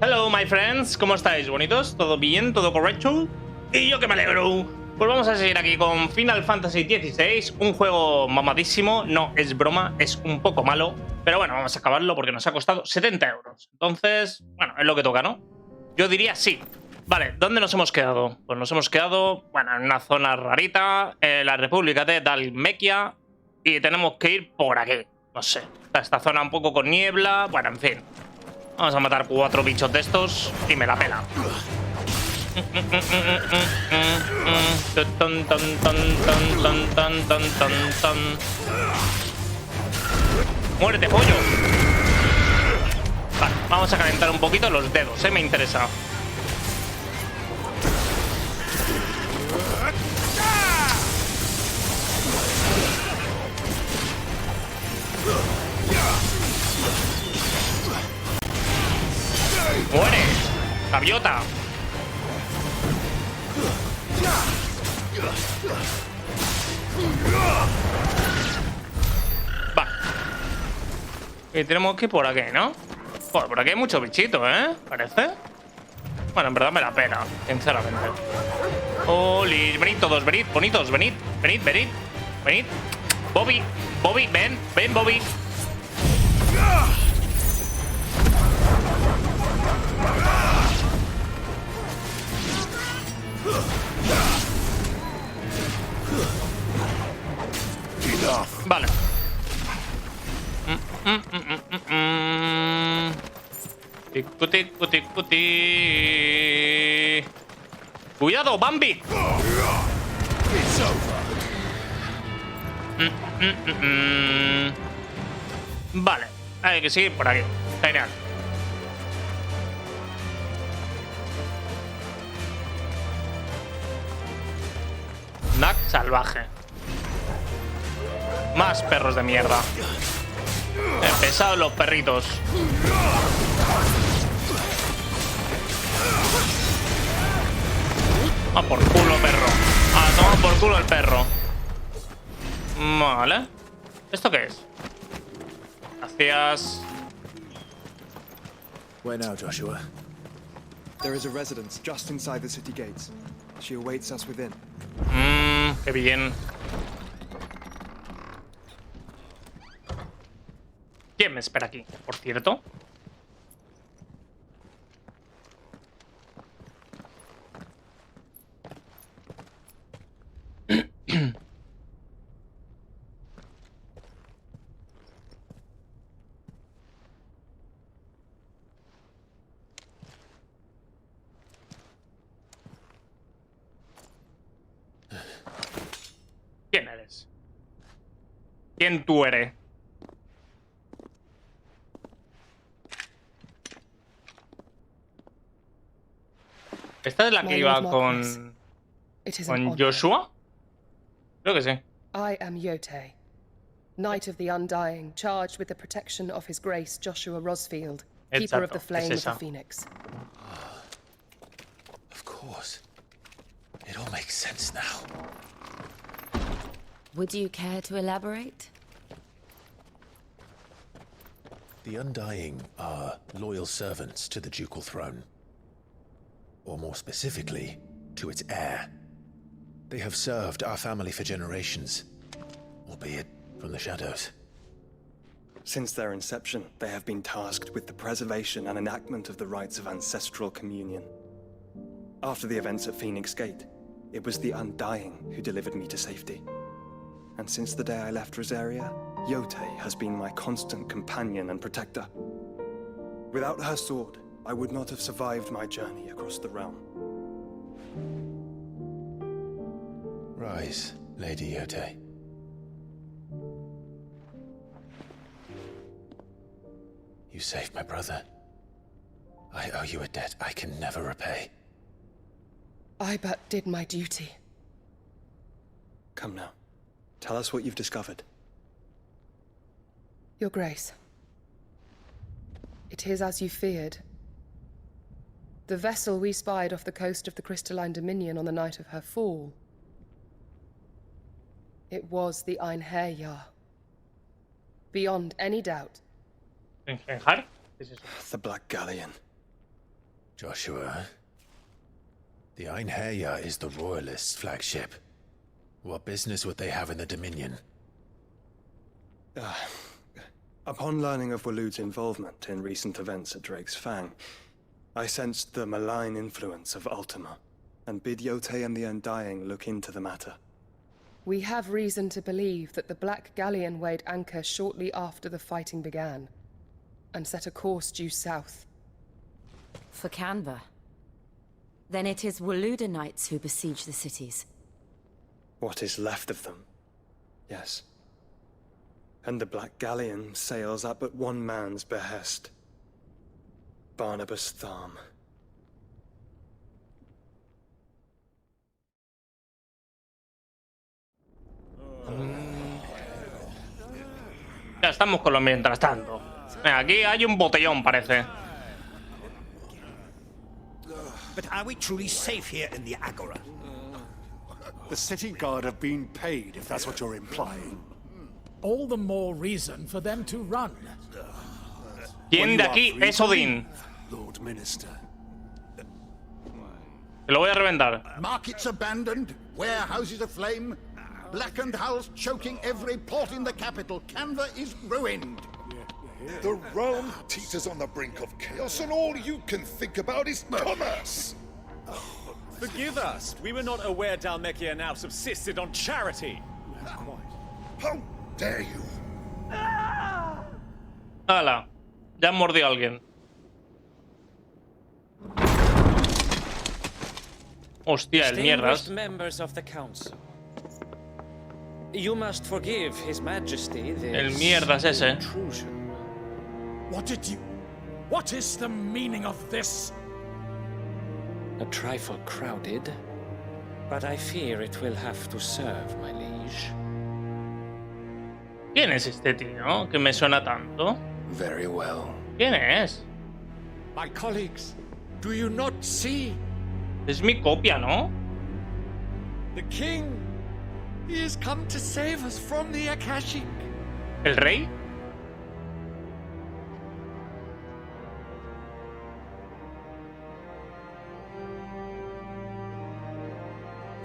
Hello, my friends, ¿cómo estáis? ¿Bonitos? ¿Todo bien? ¿Todo correcto? Y yo que me alegro. Pues vamos a seguir aquí con Final Fantasy XVI, un juego mamadísimo. No es broma, es un poco malo, pero bueno, vamos a acabarlo porque nos ha costado 70 euros. Entonces, bueno, es lo que toca, ¿no? Yo diría sí. Vale, ¿dónde nos hemos quedado? Pues nos hemos quedado, bueno, en una zona rarita, en la República de Dalmequia, y tenemos que ir por aquí. No sé, esta zona un poco con niebla, bueno, en fin. Vamos a matar 4 bichos de estos y me la pela. ¡Muérete, pollo! Vale, vamos a calentar un poquito los dedos, me interesa. ¡Muere! ¡Gaviota! Va. Y tenemos que ir por aquí, ¿no? Joder, por aquí hay muchos bichitos, Parece. Bueno, en verdad me la pena, sinceramente. ¡Oli! Venid todos, venid, bonitos, venid. Venid, venid, venid. Bobby, Bobby, ven, ven, Bobby. Vale. Ticuti, cuti, cuti. Cuidado, Bambi. Vale, hay que seguir por aquí. Genial. Nac salvaje. Más perros de mierda. Pesados los perritos. A por culo, perro. A tomar por culo el perro. Vale. ¿Esto qué es? Gracias. Where now, Joshua? There is a residence just inside the city gates. She awaits us within. Qué bien. ¿Quién me espera aquí, por cierto? ¿Quién eres? ¿Quién tú eres? ¿Esta es la que iba con Joshua? Creo que sí. I am Yote, Knight of the Undying, charged with the protection of His Grace Joshua Rosfield, Keeper of the Flame of the Phoenix. Of course. It all makes sense now. Would you care to elaborate? The Undying are loyal servants to the ducal throne. Or more specifically, to its heir. They have served our family for generations, albeit from the shadows. Since their inception, they have been tasked with the preservation and enactment of the rites of ancestral communion. After the events at Phoenix Gate, it was the Undying who delivered me to safety. And since the day I left Rosaria, Yote has been my constant companion and protector. Without her sword, I would not have survived my journey across the realm. Rise, Lady Yote. You saved my brother. I owe you a debt I can never repay. I but did my duty. Come now. Tell us what you've discovered. Your Grace. It is as you feared. The vessel we spied off the coast of the Crystalline Dominion on the night of her fall. It was the Einherjar. Beyond any doubt. ¿Engenjar? ¿Qué es eso? The Black Galleon. Joshua, the Einherja is the Royalists' flagship. What business would they have in the Dominion? Upon learning of Waloed's involvement in recent events at Drake's Fang, I sensed the malign influence of Ultima, and bid Yote and the Undying look into the matter. We have reason to believe that the Black Galleon weighed anchor shortly after the fighting began, and set a course due south. For Canva. Then it is Waloed knights who besiege the cities. What is left of them, yes. And the Black Galleon sails at but one man's behest. Barnabas Tharm. Ya estamos con lo mientras tanto. Aquí hay un botellón, parece. But are we truly safe here in the Agora? The city guard have been paid, if that's what you're implying. All the more reason for them to run. ¿Quién de aquí es Odin? Lord Minister. Te lo voy a reventar. Markets abandoned, warehouses aflame, blackened hulls choking every port in the capital. Canva is ruined. The realm teeters on the brink of chaos, and all you can think about is commerce. Forgive us. We were not aware Dhalmekia now subsisted on charity. How dare you? ¡Hala! Ya mordió a alguien. Hostia, el mierdas. Members of the council. You must forgive His Majesty El mierdas ese. intrusion. What is the meaning of this? A trifle crowded, but I fear it will have to serve, my liege. ¿Quién es este tío que me suena tanto? Very well. ¿Quién es? My colleagues, do you not see? Es mi copia, ¿no? The king, he has come to save us from the Akashic. ¿El rey?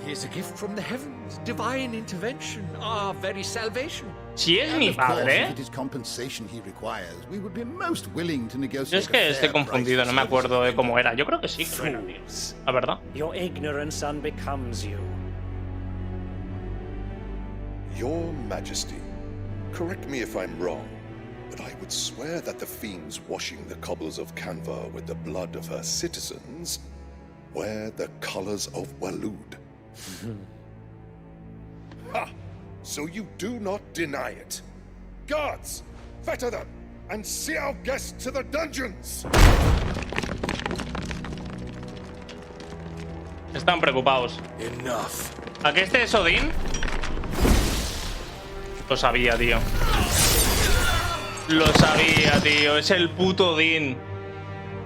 He is a gift from the heavens, divine intervention, our very salvation. Si es mi padre. If it is compensation he requires, we would be most willing to negotiate. Yo es que estoy confundido, no me acuerdo de cómo era. Yo creo que sí que era, tío. La verdad. Your ignorance unbecomes you. Your Majesty, correct me if I'm wrong, but I would swear that the fiends washing the cobbles of Canva with the blood of her citizens wear the colors of Waloed. Ha! So you do not deny it. Guards, fetter them, and see our guests to the dungeons! Están preocupados. Enough. ¿A que este es Odin? Lo sabía, tío. Lo sabía, tío. Es el puto Odin.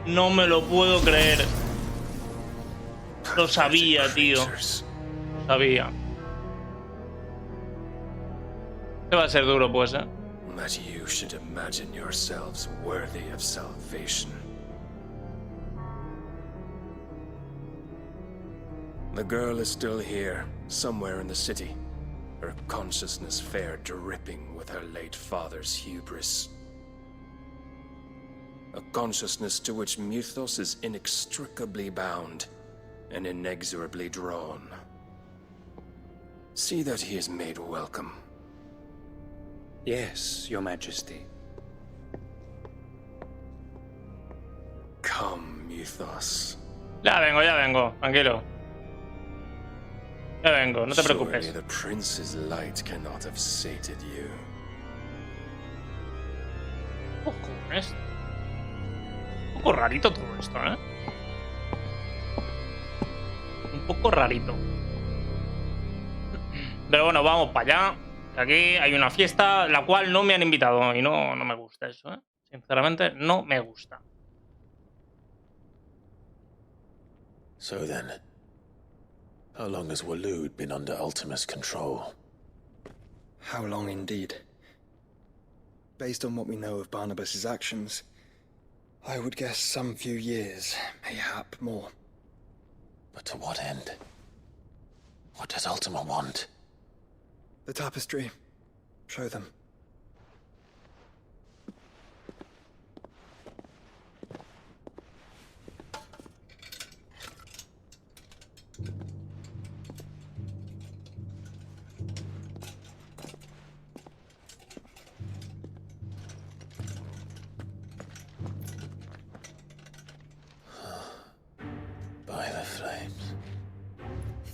No me lo puedo creer. Lo sabía, tío. Lo sabía. ¿Qué va a ser duro, pues, eh? That you should imagine yourselves worthy of salvation. The girl is still here, somewhere in the city. Her consciousness fair dripping with her late father's hubris. A consciousness to which Mythos is inextricably bound and inexorably drawn. See that he is made welcome. Yes, Your Majesty. Come, Mythos. Ya vengo, tranquilo. Ya vengo, no te preocupes. Surely the prince's light cannot have sated you. Cojones. Un poco rarito todo esto, ¿eh? Un poco rarito. Pero bueno, vamos para allá. Aquí hay una fiesta, la cual no me han invitado. Y no me gusta eso, ¿eh? Sinceramente, no me gusta. So then, how long has Waloed been under Ultima's control? How long indeed? Based on what we know of Barnabas's actions, I would guess some few years, mayhap more. But to what end? What does Ultima want? The tapestry. Show them. By the flames.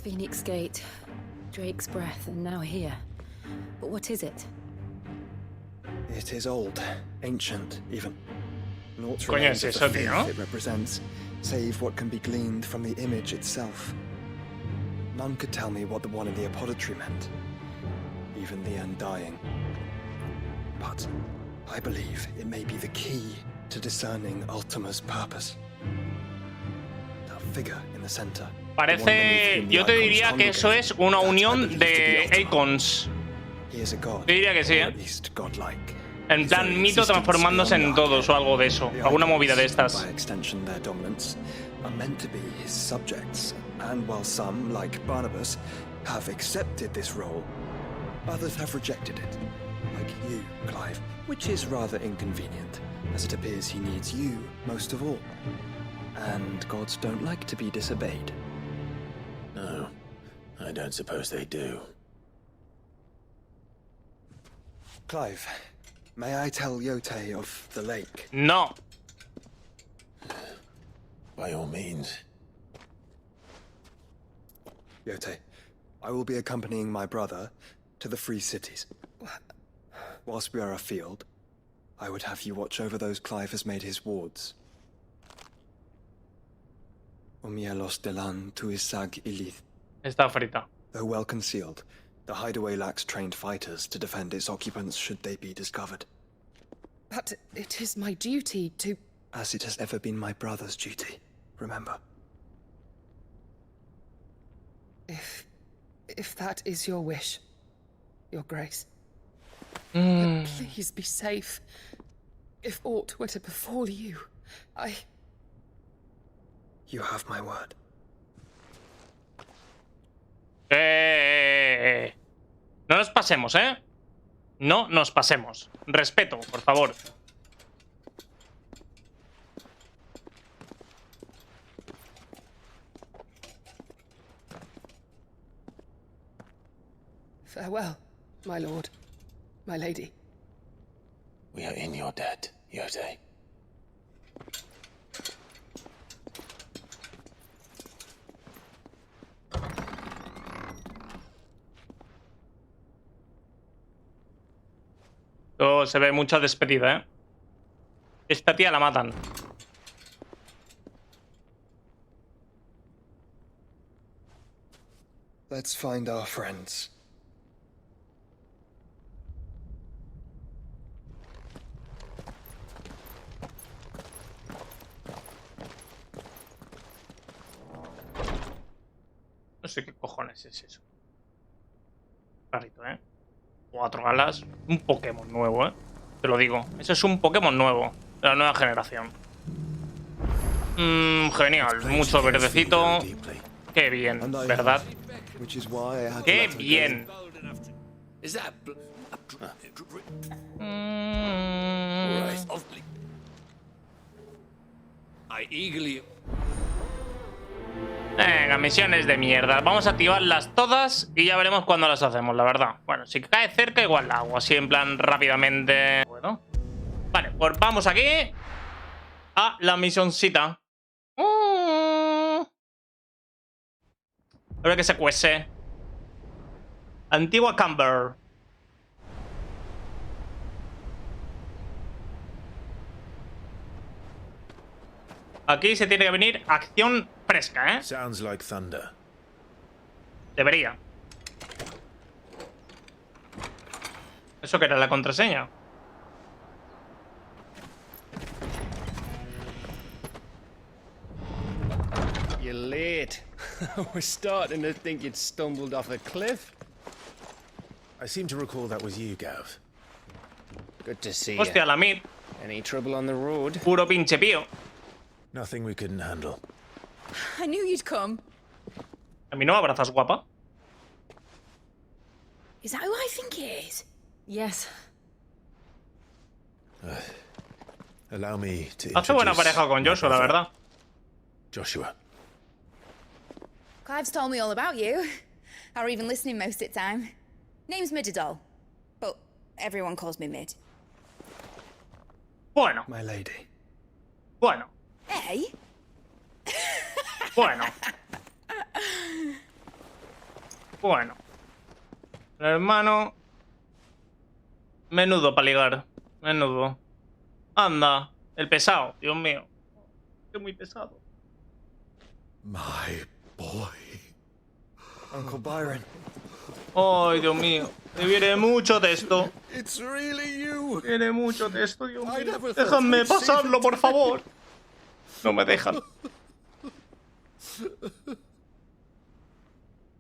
Phoenix Gate, Drake's Breath, and now here. But what is it? It is old, ancient, even. Naught Coño, remains es of the eso, faith tío. it represents, save what can be gleaned from the image itself. None could tell me what the one in the apothecary meant, even the Undying. But I believe it may be the key to discerning Ultima's purpose. That figure in the center. Parece, yo te diría que eso es una unión de icons. Yo diría que sí, ¿eh? En plan mito transformándose en todos o algo de eso, alguna movida de estas. Are meant to be his subjects, and while some, like Barnabas, have accepted this role, others have rejected it, like you, Clive, which is rather inconvenient, as it appears he needs you most of all. And gods don't like to be disobeyed. No, I don't suppose they do. Clive, may I tell Yote of the lake? No. By all means. Yote, I will be accompanying my brother to the Free Cities. Whilst we are afield, I would have you watch over those Clive has made his wards. Omielos delan tuisag ilith. Está frita. Though well concealed, the hideaway lacks trained fighters to defend its occupants should they be discovered. But it is my duty to... As it has ever been my brother's duty, remember. If that is your wish, Your Grace. But please be safe. If aught were to befall you, You have my word. No nos pasemos, ¿eh? No nos pasemos. Respeto, por favor. Farewell, my lord, my lady. We are in your debt, Yote. Oh, se ve mucha despedida, ¿eh? Esta tía la matan. Let's find our friends. No sé qué cojones es eso. Rarito, ¿eh? 4 alas. Un Pokémon nuevo, ¿eh? Te lo digo. Eso es un Pokémon nuevo. De la nueva generación. Genial. Mucho verdecito. Qué bien, ¿verdad? Qué bien. Venga, misiones de mierda. Vamos a activarlas todas y ya veremos cuándo las hacemos, la verdad. Bueno, si cae cerca igual la hago, así en plan rápidamente. Bueno. Vale, pues vamos aquí a la misioncita. A ver que se cuece. Antigua Camber. Aquí se tiene que venir acción fresca, ¿eh? Sounds like thunder. Debería. ¿Eso que era la contraseña? You're late. We're starting to think you'd stumbled off a cliff. I seem to recall that was you, Gav. Good to see you. Hostia, la mid. Any trouble on the road? Puro pinche pío. Nothing we couldn't handle. I knew you'd come. A mí no me abrazas, guapa. Is that who I think it is? Yes. Allow me to Hace buena pareja con Joshua, la verdad. Joshua. Clive's told me all about you. Or even listening most of the time. Name's Midadol. But everyone calls me Mid. Bueno. My lady. Bueno. Hey? Bueno. Bueno. El hermano. Menudo para ligar. Menudo. Anda. El pesado. Dios mío. Es muy pesado. My boy. Uncle Byron. Ay, Dios mío. Me viene mucho texto. It's really you. Viene mucho texto, Dios mío. Déjame pasarlo, por favor. No me dejan.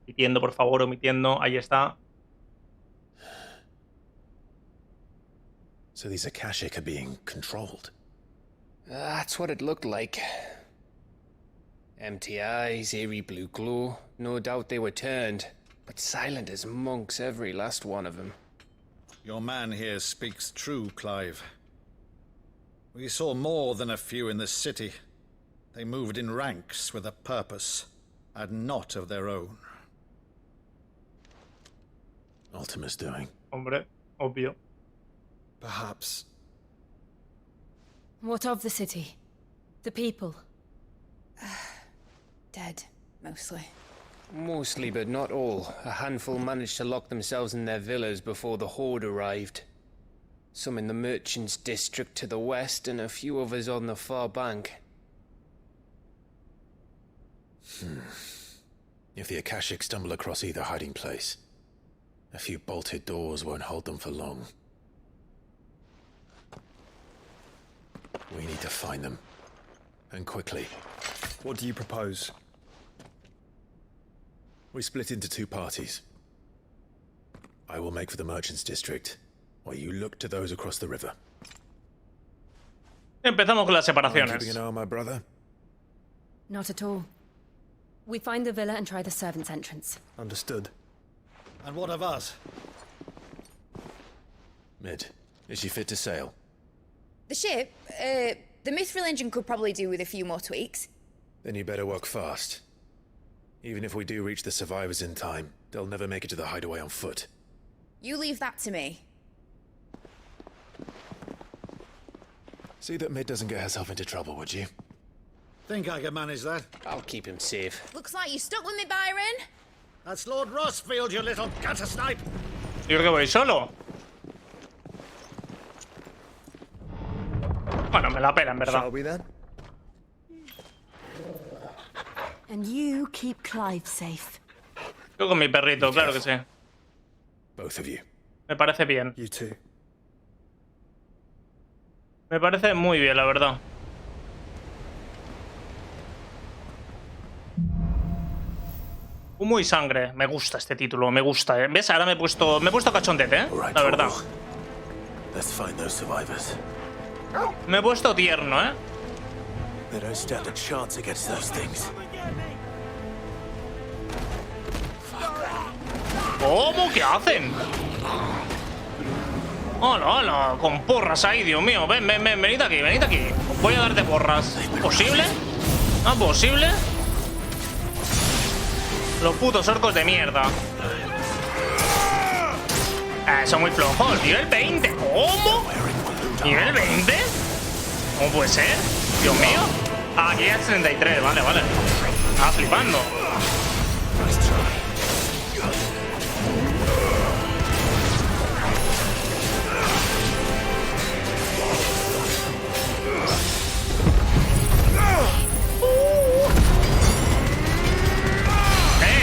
Omitiendo, por favor, omitiendo. Ahí está. So these Akashic are being controlled. That's what it looked like. Empty eyes, eerie blue glow. No doubt they were turned, but silent as monks, every last one of them. Your man here speaks true, Clive. We saw more than a few in this city. They moved in ranks with a purpose, and not of their own. Ultima's doing. Hombre, obvio. Perhaps. What of the city? The people? Dead, mostly. Mostly, but not all. A handful managed to lock themselves in their villas before the Horde arrived. Some in the merchants' district to the west, and a few others on the far bank. If the Akashic stumble across either hiding place, a few bolted doors won't hold them for long. We need to find them. And quickly. What do you propose? We split into two parties. I will make for the merchants' district, while you look to those across the river. Empezamos con las separaciones. Keeping an eye on my brother? Not at all. We find the villa and try the servants' entrance. Understood. And what of us? Mid, is she fit to sail? The ship, the Mithril engine could probably do with a few more tweaks. Then you better work fast. Even if we do reach the survivors in time, they'll never make it to the hideaway on foot. You leave that to me. See that Mid doesn't get herself into trouble, would you? Think I can manage that? I'll keep him safe. Looks like you stuck with me, Byron. That's Lord Rossfield, you little gutter snipe. Yo creo que voy solo. Bueno, me la pela, en verdad. Shall we then? And you keep Clive safe. Yo con mi perrito, claro que sí. Both of you. Me parece bien. You too. Me parece muy bien, la verdad. Humo y sangre. Me gusta este título, me gusta, ¿eh? ¿Ves? Ahora me he puesto cachondete, ¿eh? La verdad. Let's find those survivors. Me he puesto tierno, ¿eh? They don't stand a chance against those things. ¿Cómo? ¿Qué hacen? ¡Hola, hola! Con porras ahí, Dios mío. Ven, venid aquí, venid aquí. Os voy a darte porras. ¿Posible? ¿Ah, posible? Los putos orcos de mierda. Son muy flojos. Nivel 20. ¿Cómo? ¿Nivel 20? ¿Cómo puede ser? Dios mío. Aquí es 33. Vale. Estaba flipando.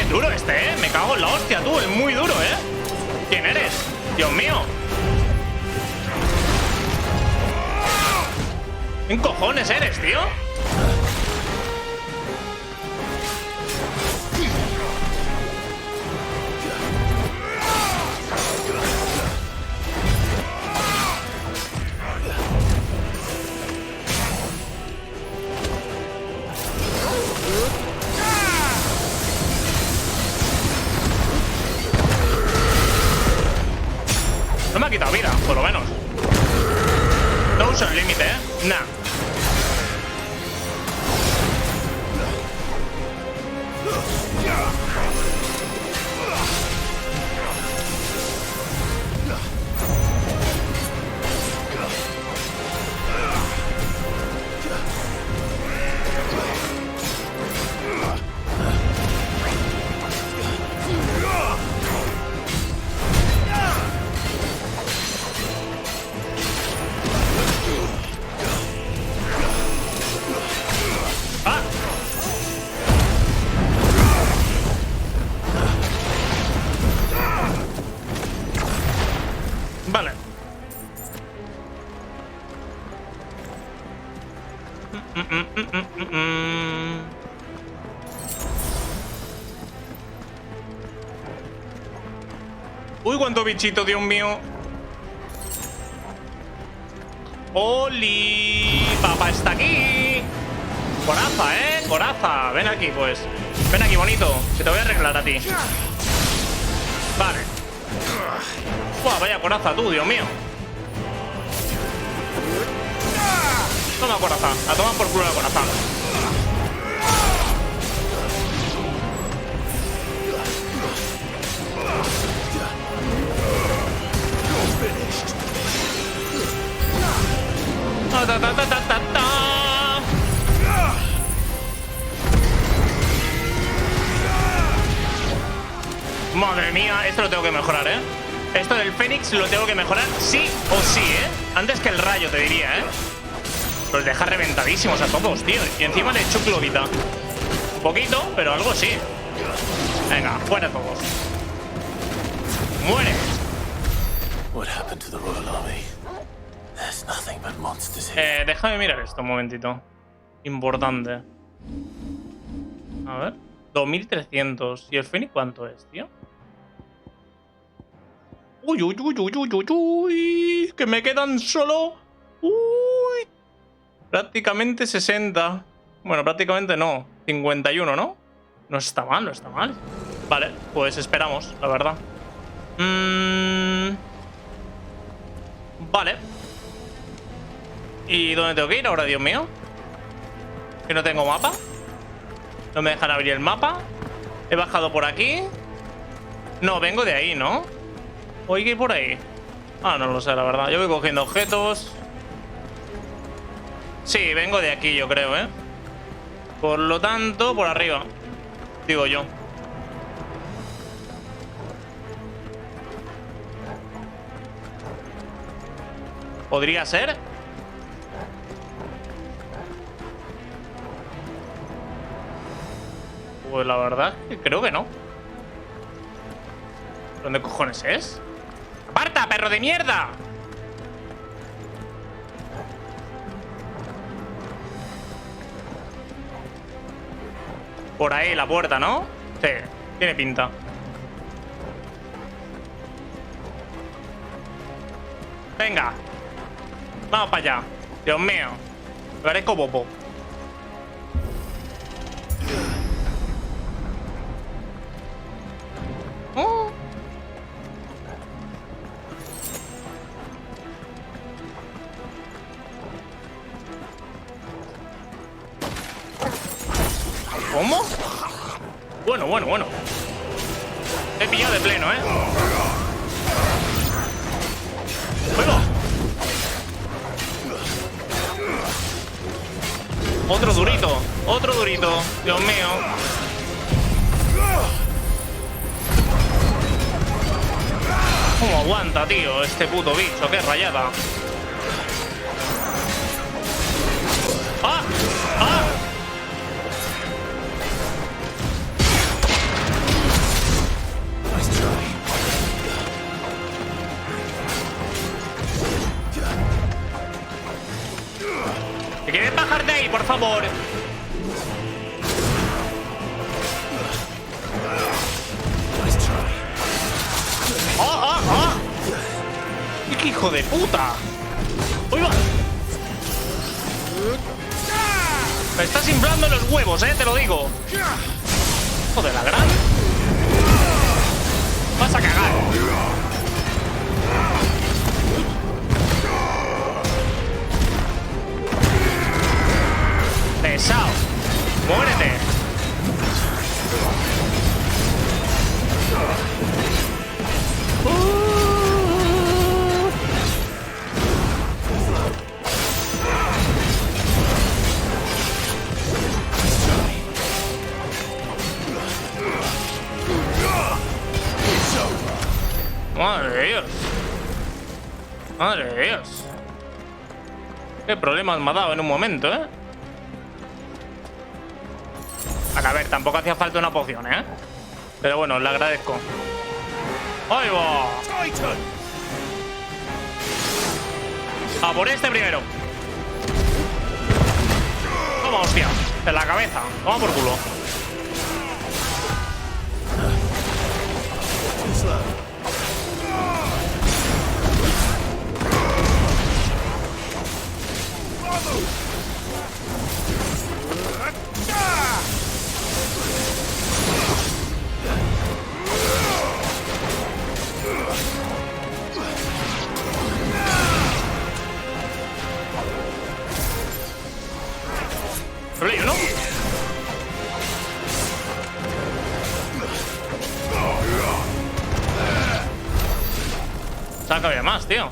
Duro este, me cago en la hostia, tú, es muy duro, ¿Quién eres? Dios mío. ¿Quién cojones eres, tío? mucho el límite, Nah. Vale. Uy, cuánto bichito, Dios mío. ¡Oli! ¡Papá está aquí! Coraza, coraza. Ven aquí, pues. Ven aquí, bonito. Que te voy a arreglar a ti. Vale. Buah, vaya coraza tú, Dios mío. Toma coraza. A tomar por culo la coraza. Ta, ta, ta, ta, ta, ta. Madre mía, esto lo tengo que mejorar, Esto del Fénix lo tengo que mejorar sí o sí, Antes que el rayo, te diría, Los deja reventadísimos a todos, tío. Y encima le echo clovita. Un poquito, pero algo sí. Venga, fuera todos. ¡Muere! Déjame mirar esto un momentito. Importante. A ver. 2300. ¿Y el Fénix cuánto es, tío? Uy, uy, uy, uy, uy, uy, uy. Que me quedan solo. Uy. Prácticamente 60. Bueno, prácticamente no. 51, ¿no? No está mal, no está mal. Vale, pues esperamos, la verdad. Vale. ¿Y dónde tengo que ir ahora, Dios mío? Que no tengo mapa. No me dejan abrir el mapa. He bajado por aquí. No, vengo de ahí, ¿no? ¿O hay que ir por ahí? Ah, no lo sé, la verdad. Yo voy cogiendo objetos. Sí, vengo de aquí, yo creo, Por lo tanto, por arriba. Digo yo. ¿Podría ser? Pues la verdad, creo que no. ¿Dónde cojones es? ¡Aparta, perro de mierda! Por ahí la puerta, ¿no? Sí, tiene pinta. Venga. Vamos para allá. Dios mío. Me parezco bobo. ¿Cómo? Bueno, bueno, bueno. Te he pillado de pleno, ¡Fuego! Otro durito. Otro durito. Dios mío. ¿Cómo aguanta, tío, este puto bicho? ¡Qué rayada! ¡Ah! ¡Ah! ¿Te quieres bajar de ahí, por favor? ¡Oh, oh, oh! ¡Qué hijo de puta! ¡Uy, va! Me estás inflando los huevos, te lo digo. ¡Hijo de la gran! ¡Vas a cagar! Madre de Dios. Qué problemas me ha dado en un momento, ¿eh? A ver, tampoco hacía falta una poción, ¿eh? Pero bueno, le agradezco. ¡Ahí va! A por este primero. Toma, hostia. En la cabeza. Toma por culo. ¿Solo hay uno? Saca había más, tío.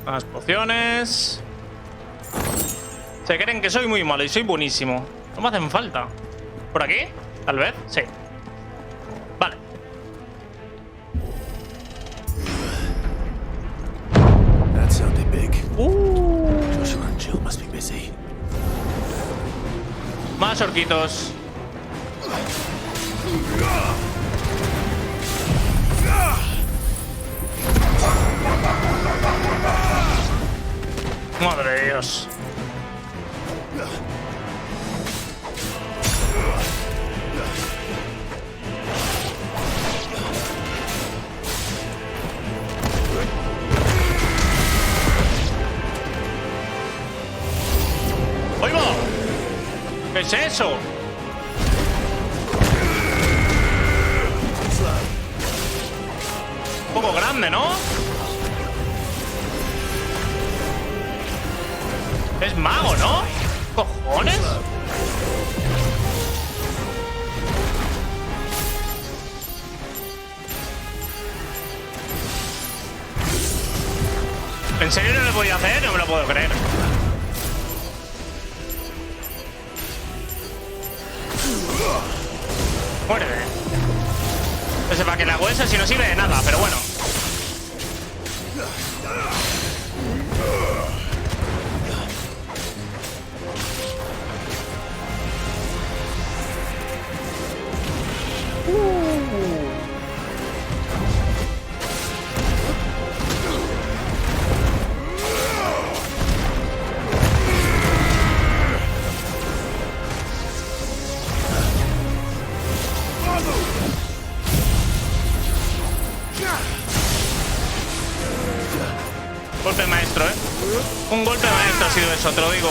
Más pociones. Se creen que soy muy malo y soy buenísimo. No me hacen falta. ¿Por aquí? Tal vez. Sí. Vale. That sounded big. Joshua and Jill must be busy. Más orquitos. Madre de Dios. ¡Oiga! ¿Qué es eso? Un poco grande, ¿no? Es mago, ¿no? ¿Cojones? ¿En serio no lo podía hacer? No me lo puedo creer. Muerde. No sé para qué le hago eso si no sirve de nada, pero bueno. Golpe maestro, ¿eh? Un golpe maestro ha sido eso, te lo digo.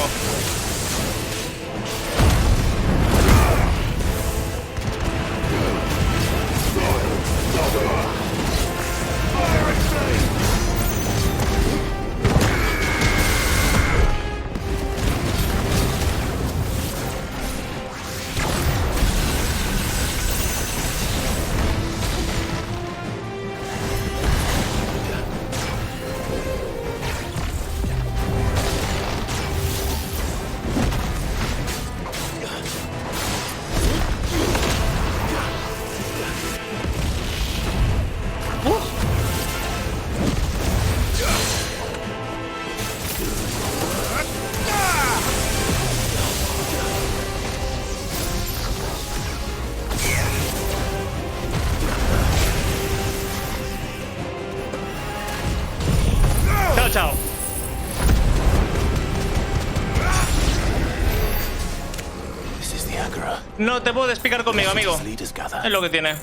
Chao. No te puedes picar conmigo, amigo. Es lo que tiene.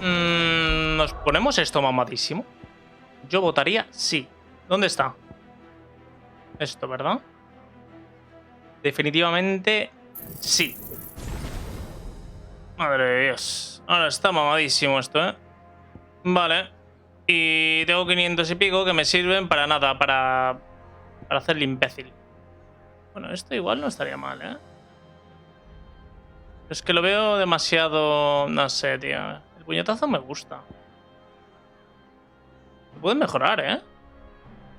¿Nos ponemos esto mamadísimo? Yo votaría sí. ¿Dónde está? Esto, ¿verdad? Definitivamente sí. Madre de Dios. Ahora está mamadísimo esto, ¿eh? Vale. Y tengo 500 y pico que me sirven para nada, para hacerle imbécil. Bueno, esto igual no estaría mal, ¿eh? Es que lo veo demasiado... No sé, tío. El puñetazo me gusta. Lo pueden mejorar, ¿eh?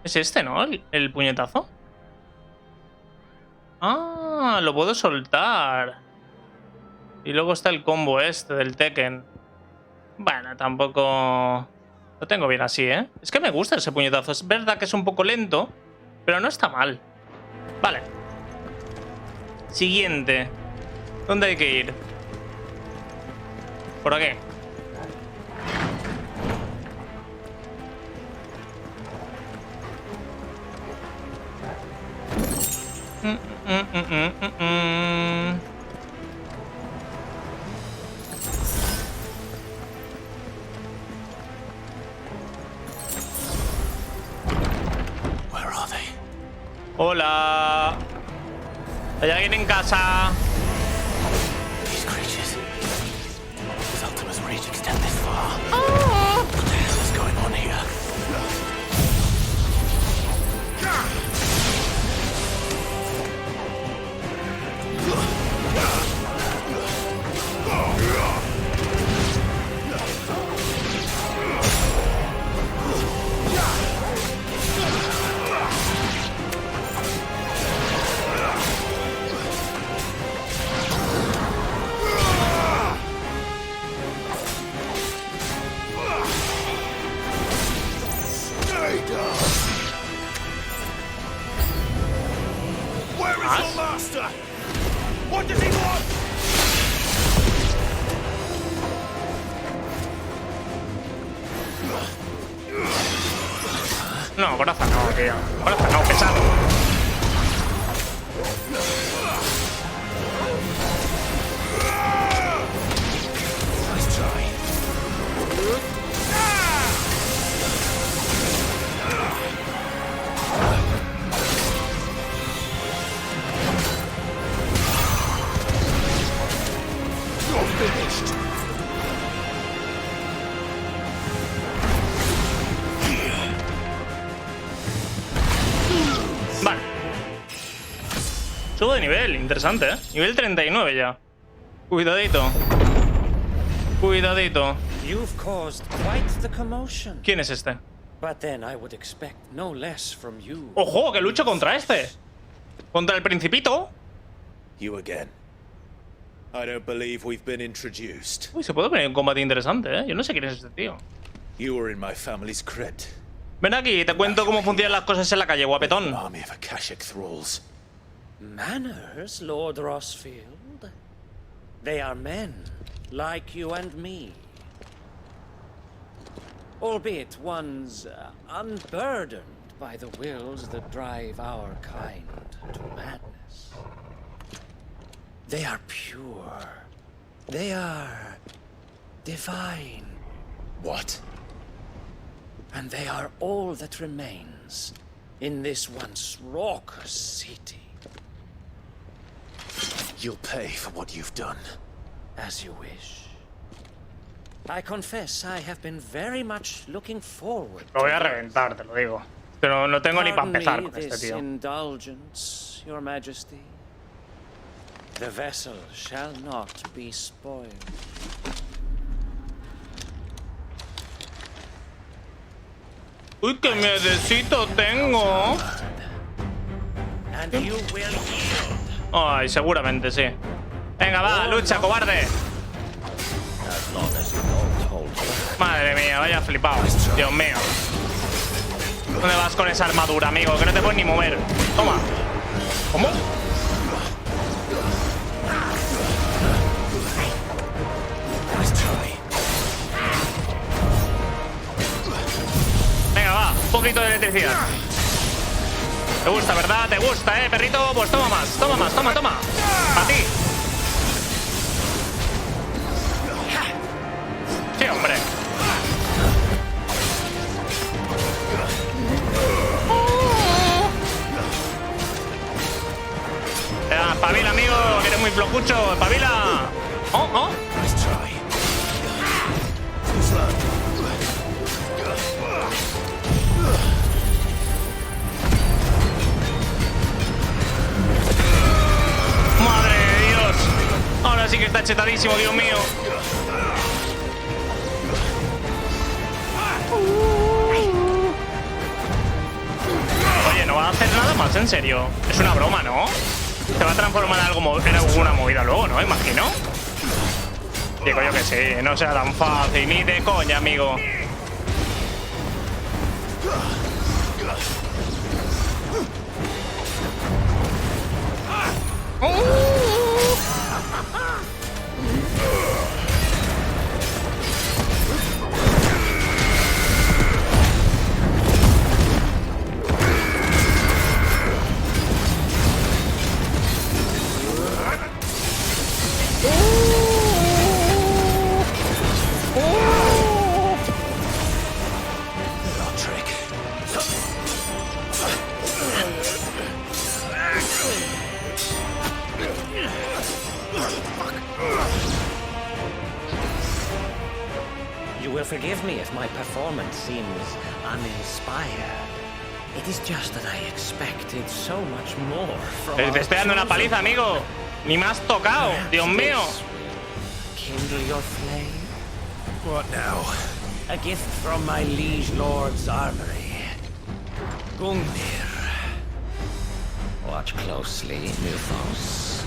Es este, ¿no? El puñetazo. Ah, lo puedo soltar. Y luego está el combo este del Tekken. Bueno, tampoco... Lo tengo bien así, ¿eh? Es que me gusta ese puñetazo. Es verdad que es un poco lento, pero no está mal. Vale. Siguiente. ¿Dónde hay que ir? ¿Por aquí? Hola. ¿Hay alguien en casa? No, coraza no, tío. Coraza no, pesado. Vale. Subo de nivel, interesante, ¿eh? Nivel 39 ya. Cuidadito. Cuidadito. You've caused quite the commotion. ¿Quién es este? But then I would expect no less from you. ¡Ojo! ¡Que lucho contra este! ¡Contra el principito! You again. I don't believe we've been introduced. Uy, se puede poner un combate interesante, ¿eh? Yo no sé quién es este tío. You were in my family's crypt. Ven aquí, te cuento cómo funcionan las cosas en la calle, guapetón. Army of Akashic thralls. Manners, Lord Rosfield. They are men, like you and me. Albeit ones unburdened by the wills that drive our kind to madness. They are pure. They are divine. What? And they are all that remains in this once raucous city. You'll pay for what you've done. As you wish. I confess I have been very much looking forward. Lo voy a reventar, te lo digo. Pero no tengo ni para empezar con este tío. Indulgence, Your Majesty. The vessel shall not be spoiled. Uy, qué miedecito tengo. And you will yield. Ay, seguramente sí. Venga, va, lucha, cobarde. Madre mía, vaya flipado. Dios mío. ¿Dónde vas con esa armadura, amigo? Que no te puedes ni mover. Toma. ¿Cómo? Venga, va. Un poquito de electricidad. Te gusta, ¿verdad? ¿Te gusta, perrito? Pues toma más, toma más, toma, toma. A ti. Sí, hombre. Espabila, amigo, que eres muy flojucho. Espabila. Oh, oh. Madre de Dios. Ahora sí que está chetadísimo, Dios mío. Oye, no va a hacer nada más, en serio. Es una broma, ¿no? Se va a transformar en algo en alguna movida luego, ¿no? Imagino. Digo yo que sí, no sea tan fácil, ni de coña, amigo. You will forgive me if my performance seems uninspired. It is just that I expected so much more from Te estoy dando una paliza, amigo. Ni me has tocado, Dios mío. Kindle your flame. What now? A gift from my liege lord's armory. Gungnir. Watch closely, Nilfos.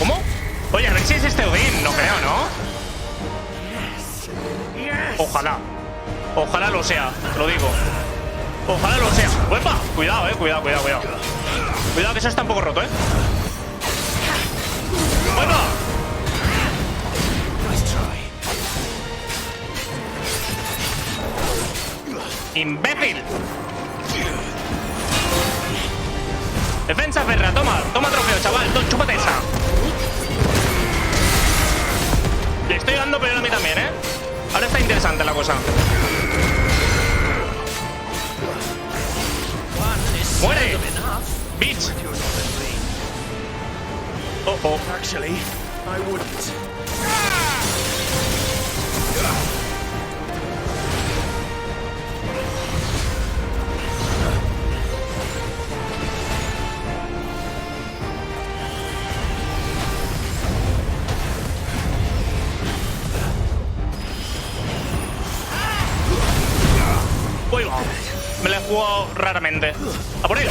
¿Cómo? Oye, a ver si es este Odin. No creo, ¿no? Ojalá. Ojalá lo sea, te lo digo. Ojalá lo sea. ¡Uepa! Cuidado, cuidado, cuidado, cuidado. Cuidado que eso está un poco roto, ¡Uepa! ¡Imbécil! Defensa ferra, toma trofeo, chaval, chúpate esa. Le estoy dando pero a mí también, Ahora está interesante la cosa. ¡Muere! ¡Bitch! Oh. Actually, I wouldn't. Uy, va. Me la he jugado raramente. ¡A por él!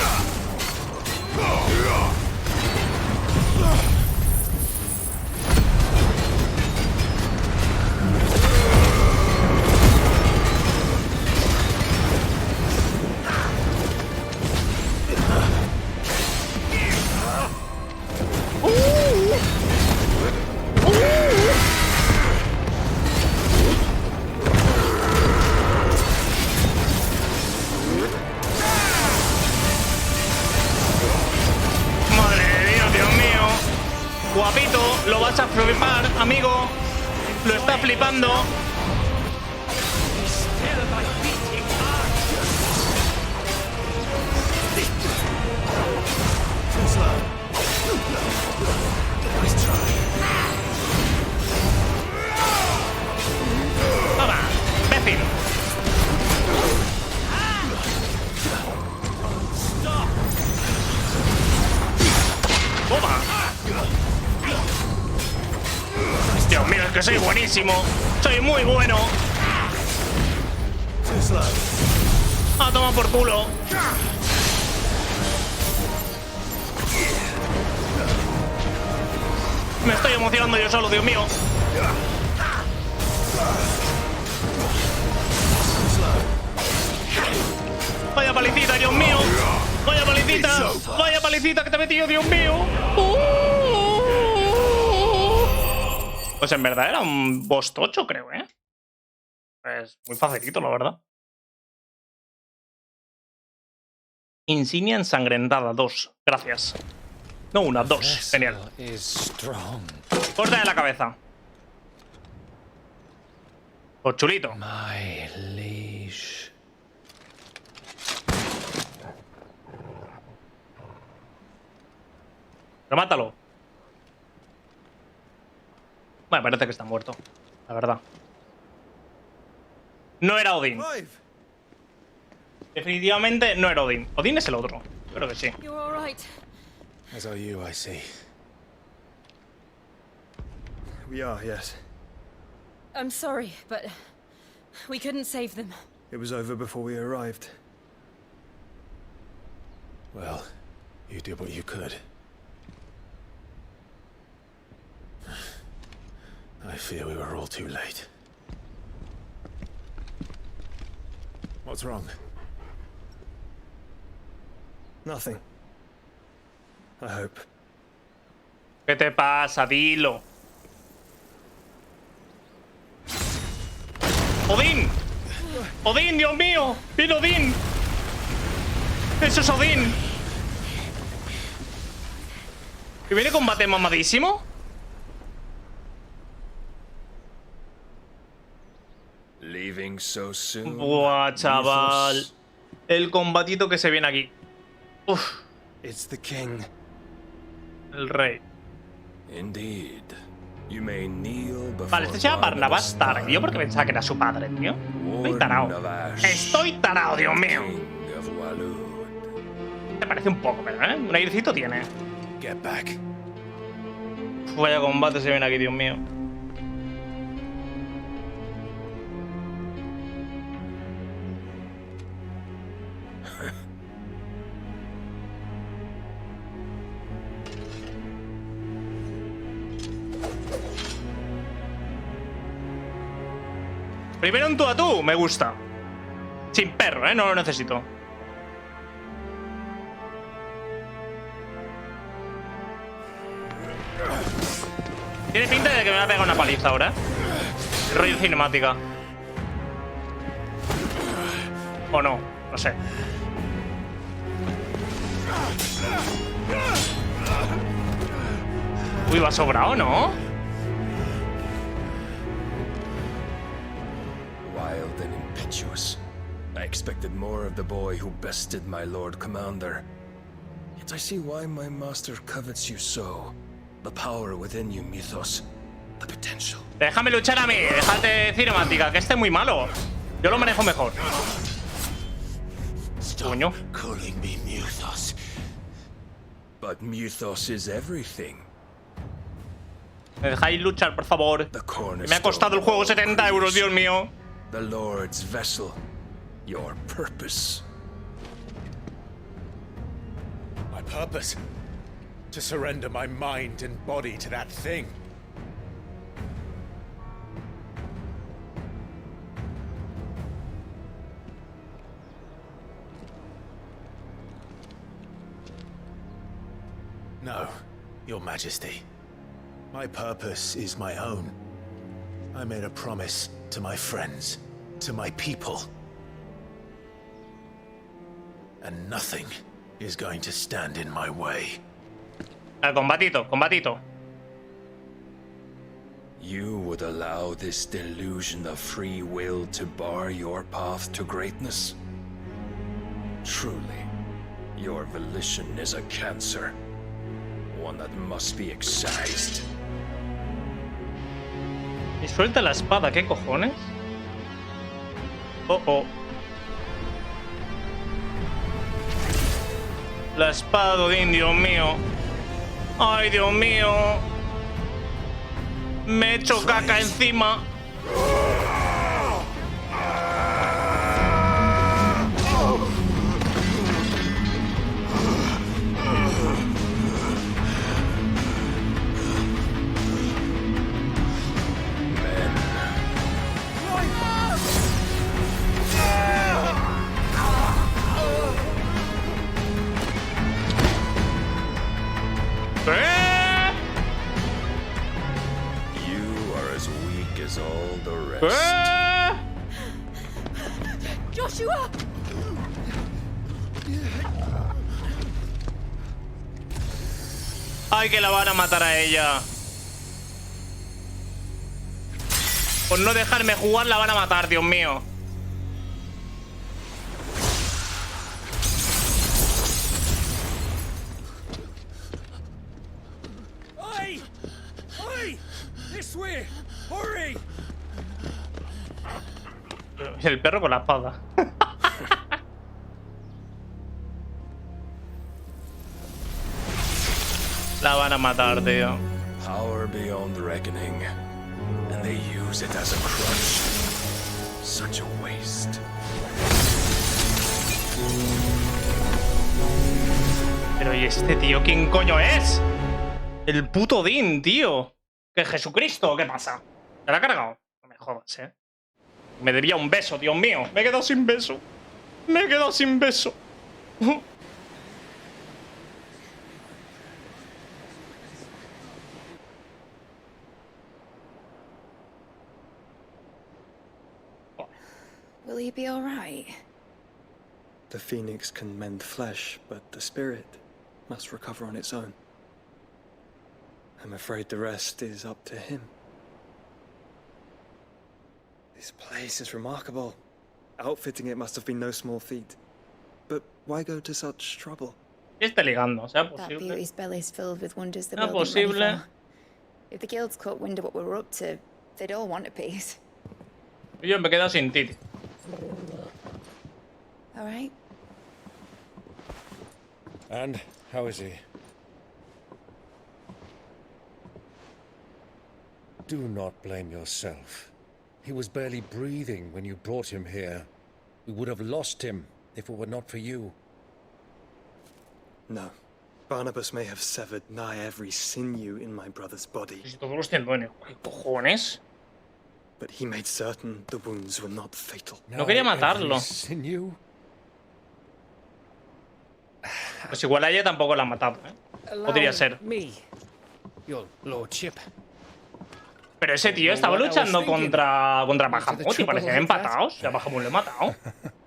Guapito, lo vas a flipar, amigo. Lo está flipando. Toma, imbécil. Toma. Dios mío, es que soy buenísimo. Soy muy bueno. Ah, toma por culo. Me estoy emocionando yo solo, Dios mío. Vaya palicita, Dios mío. Vaya palicita. Vaya palicita que te he metido, Dios mío. Pues en verdad era un boss tocho, creo, Pues muy facilito, la verdad. Insignia ensangrentada, 2. Gracias. No una, 2. Genial. Corta de la cabeza. Por chulito. Remátalo. Bueno, parece que está muerto, la verdad. No era Odin. Definitivamente no era Odin. Odin es el otro. Creo que sí. As are you, I see. We are, yes. I'm sorry, but we couldn't save them. It was over before we arrived. Well, you did what you could. I fear we were all too late. What's wrong? Nothing. I hope. ¿Qué te pasa? Dilo. ¡Odín! ¡Odín, Dios mío! ¡Viene Odín! ¡Eso es Odín! ¿Y viene combate mamadísimo? Leaving so soon. Buah, chaval. El combatito que se viene aquí. Uf. It's the king. El rey. Indeed. You may kneel before. Vale, este se llama Barnabas Stark. Yo porque pensaba que era su padre, tío. Estoy tarao. Estoy tarao, Dios mío. Me parece un poco, pero un airecito tiene. Get back. Vaya combate se viene aquí, Dios mío. Primero un tú a tú, me gusta. Sin perro, no lo necesito. Tiene pinta de que me va a pegar una paliza ahora. Rollo cinemática. O no, no sé. Uy, va sobrado, ¿no? Wild and impetuous. I expected more of the boy who bested my Lord Commander. Yet I see why my master covets you so. The power within you, Mythos. The potential. Déjame luchar a mí, déjate cinemática, que este es muy malo. Yo lo manejo mejor. Coño. Calling me Mythos. But Mythos is everything. Me dejáis luchar, por favor. Me ha costado el juego 70 euros, Dios mío. The Lord's vessel. Your purpose. My purpose? To surrender my mind and body to that thing. No, Your Majesty. My purpose is my own. I made a promise to my friends, to my people. And nothing is going to stand in my way. Combatito, combatito. You would allow this delusion of free will to bar your path to greatness? Truly, your volition is a cancer. One that must be excised. Y suelta la espada, ¿qué cojones? Oh, oh. La espada de Odín, Dios mío. Ay, Dios mío. Me he hecho caca encima. Joshua! Ay, que la van a matar a ella. Por no dejarme jugar la van a matar, Dios mío. Oi! Oi! This way! Hurry! El perro con la espada. La van a matar, tío. Power beyond reckoning. And they use it as a crutch. Such a waste. Pero ¿y este tío quién coño es? El puto Odín, tío. ¿Que Jesucristo? ¿Qué pasa? ¿Te la ha cargado? No me jodas, ¿eh? Me debía un beso, Dios mío. Me he quedado sin beso. Me he quedado sin beso. Will he be all right? The phoenix can mend flesh, but the spirit must recover on its own. I'm afraid the rest is up to him. This place is remarkable. Outfitting it must have been no small feat. But why go to such trouble? Está ligando, sea That posible. beauty's belly's filled with wonders the Sea world ain't ready posible. for. If the guilds caught wind of what we were up to, they'd all want a piece. Yo me he quedado sin Titi. All right. And how is he? Do not blame yourself. He was barely breathing when you brought him here. We would have lost him if it were not for you. No. Barnabas may have severed nigh every sinew in my brother's body. Si todos los tendones. ¿Qué cojones? But he made certain the wounds were not fatal. No quería matarlo. Sinew? Pues igual a ella tampoco la ha matado, ¿eh? Podría ser. Me, your lordship. Pero ese tío estaba luchando contra Bahamut y parecían empatados. Ya Bahamut lo he matado.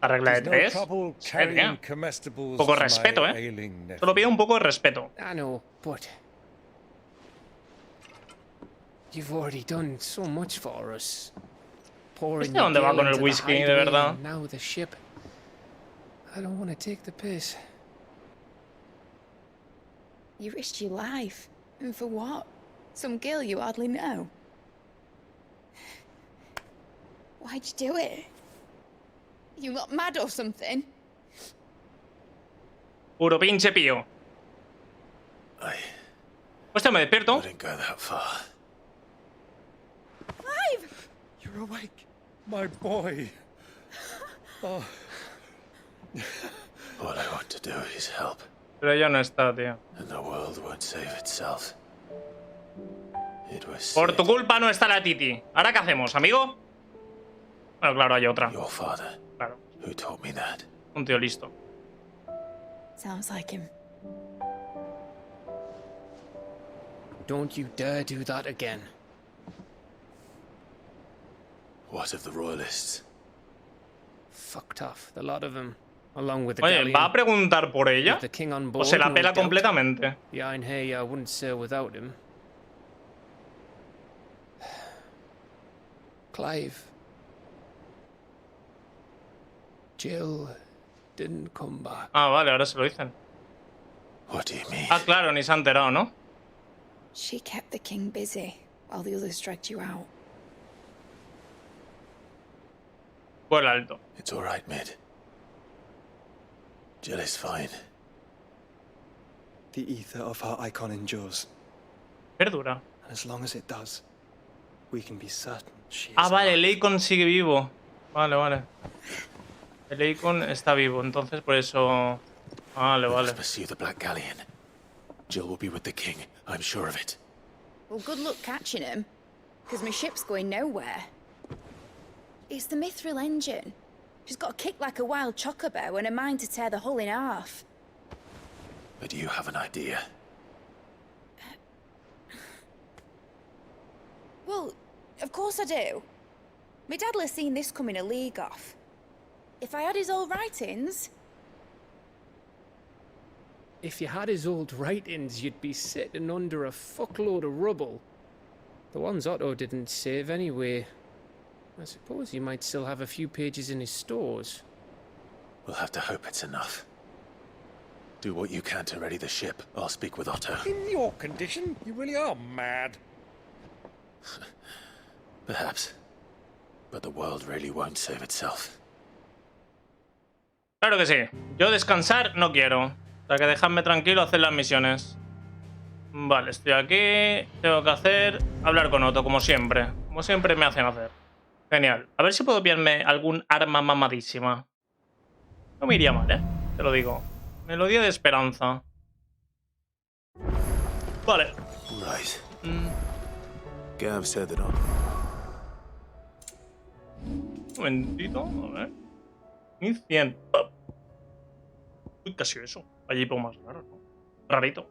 La regla de 3. Un poco de respeto, ¿eh? Solo pido un poco de respeto. I know, but you've already done so much for us. ¿Este dónde va con el whisky, de verdad? Now the ship. I don't want to take the piss. You risked your life. And for what? Some girl you hardly know. Why'd you do it? You not mad or something? Puro pinche pío. Hostia, me despierto. Clive! You're awake, my boy. Oh. All I want to do is help. Pero ella no está, tío. And the world won't save itself. It was Por tu culpa no está la Titi. ¿Ahora qué hacemos, amigo? Bueno, claro, hay otra. your father. Claro. Who taught me that? Un tío listo. Sounds like him. Don't you dare do that again. What of the royalists? Fucked off, the lot of them. Along with the Oye, galleon. ¿va a preguntar por ella? With the king on ¿O board, se la no pela doubt. completamente? The Iron Hay wouldn't sail without him. Clive. Jill didn't come back. Ah, vale, ahora se lo dicen. What do you mean? Ah, claro, ni se ha enterado, ¿no? She kept the king busy while the others dragged you out. Por el alto. It's all right, Mid. Jill is fine. The ether of her icon endures. Verdura. And as long as it does, we can be certain she is Ah, vale, alive. el Icon sigue vivo. Vale, vale. El Icon está vivo, entonces por eso... Vale, We vale. must pursue the Black Galleon. Jill will be with the king, I'm sure of it. Well, good luck catching him, because my ship's going nowhere. It's the Mithril engine. She's got a kick like a wild chocobo and a mind to tear the hull in half. But you have an idea. Well, of course I do. My dad'll have seen this coming a league off. If I had his old writings... If you had his old writings, you'd be sitting under a fuckload of rubble. The ones Otto didn't save anyway. I suppose he might still have a few pages in his stores. We'll have to hope it's enough. Do what you can to ready the ship. I'll speak with Otto. In your condition, you really are mad. Perhaps. But the world really won't save itself. Claro que sí. Yo descansar no quiero. O sea que dejadme tranquilo hacer las misiones. Vale, estoy aquí. Tengo que hacer... Hablar con Otto, como siempre. Como siempre me hacen hacer. Genial. A ver si puedo pillarme algún arma mamadísima. No me iría mal, ¿eh? Te lo digo. Melodía de esperanza. Vale. Right. Gav said that Un momentito, a ver. 1100. Uy, casi eso. Allí pongo más raro, ¿no? Rarito.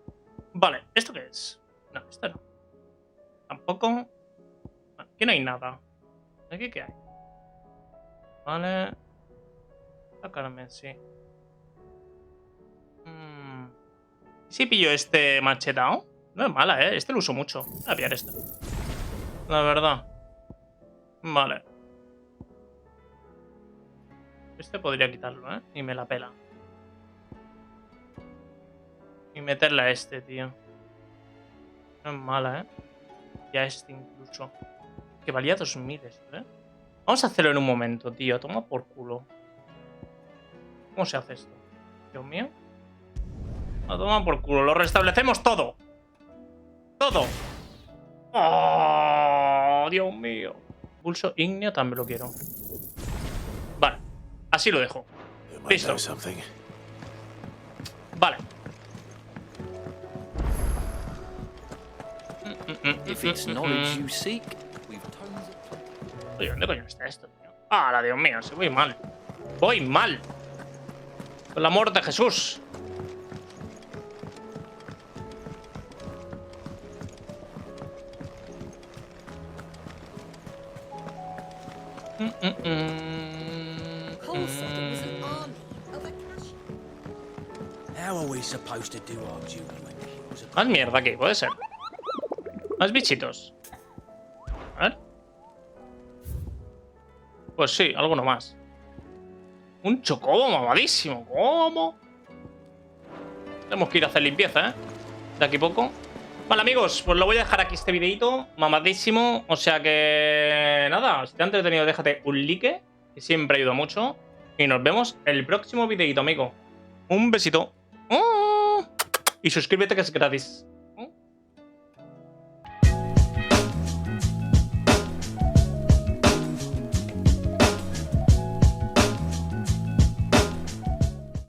Vale, ¿esto qué es? No, esto no. Tampoco. Aquí no hay nada. ¿Aquí qué hay? Vale. Sacarme, sí. ¿Y si pillo este machetao? No es mala, ¿eh? Este lo uso mucho. Voy a pillar este. La verdad. Vale. Este podría quitarlo, ¿eh? Y me la pela. Y meterle a este, tío. No es mala, ¿eh? Y a este incluso. Que valía 2000 esto, ¿eh? Vamos a hacerlo en un momento, tío. Toma por culo. ¿Cómo se hace esto? Dios mío. A tomar por culo. Lo restablecemos todo. Todo. ¡Oh! Dios mío. Pulso ígneo también lo quiero. Vale. Así lo dejo. Listo. Vale. Oye, ¿dónde coño está esto, tío? ¡Ah, Dios mío! Si voy mal. Voy mal. Con la muerte de Jesús. Más mierda aquí, puede ser. Más bichitos. A ver. Pues sí, alguno más. Un chocobo mamadísimo. ¿Cómo? Tenemos que ir a hacer limpieza, ¿eh? De aquí a poco. Vale, amigos, pues lo voy a dejar aquí este videito. Mamadísimo. O sea que... nada, si te ha entretenido, déjate un like, que siempre ayuda mucho. Y nos vemos en el próximo videito, amigo. Un besito. Y suscríbete, que es gratis.